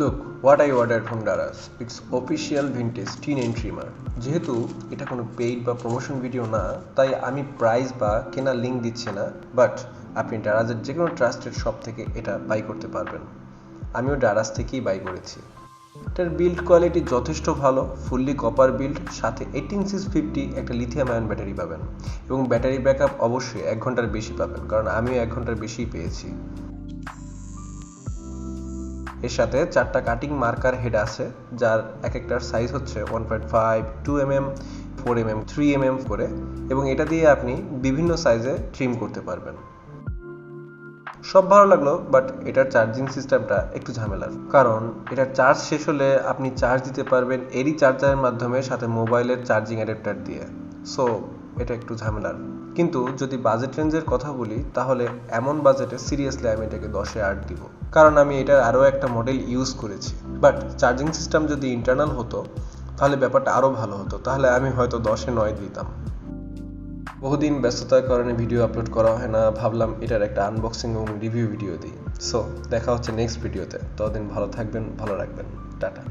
Look what I ordered from Daraz. It's official vintage teen trimmer. যেহেতু এটা কোনো paid বা প্রমোশন ভিডিও না, তাই আমি প্রাইস বা কেনার লিঙ্ক দিচ্ছি না, বাট আপনি ডারাজের যে কোনো ট্রাস্টেড শপ থেকে এটা বাই করতে পারবেন। আমিও ডারাজ থেকেই বাই করেছি। এটার বিল্ড কোয়ালিটি যথেষ্ট ভালো, ফুললি কপার বিল্ড, সাথে 18650 একটা লিথিয়াম আয়ন ব্যাটারি পাবেন এবং ব্যাটারি ব্যাকআপ অবশ্যই 1 ঘন্টার বেশি পাবেন, কারণ আমিও 1 ঘন্টার বেশিই পেয়েছি। এর সাথে 4টা কাটিং মার্কার হেড আছে, যার এক একটার সাইজ হচ্ছে 1.5, 2mm, 4mm, 3mm করে, এবং এটা দিয়ে আপনি বিভিন্ন সাইজে ট্রিম করতে পারবেন। সব ভালো লাগলো, বাট এটার চার্জিং সিস্টেমটা একটু ঝামেলার, কারণ এটার চার্জ শেষ হলে আপনি চার্জ দিতে পারবেন এরই চার্জারের মাধ্যমে, সাথে মোবাইলের চার্জিং অ্যাডাপ্টার দিয়ে। সো এটা একটু ঝামেলার। কিন্তু যদি বাজেট রেঞ্জের কথা বলি, তাহলে এমন বাজেটে সিরিয়াসলি আমি এটাকে 10-এ 8 দিব, কারণ আমি এটার আরও একটা মডেল ইউজ করেছি। বাট চার্জিং সিস্টেম যদি ইন্টারনাল হতো তাহলে ব্যাপারটা আরও ভালো হতো, তাহলে আমি হয়তো 10-এ 9 দিতাম। বহুদিন ব্যস্ততার কারণে ভিডিও আপলোড করা হয় না, ভাবলাম এটার একটা আনবক্সিং এবং রিভিউ ভিডিও দিই। সো দেখা হচ্ছে নেক্সট ভিডিওতে। ততদিন ভালো থাকবেন, ভালো রাখবেন, টাটা।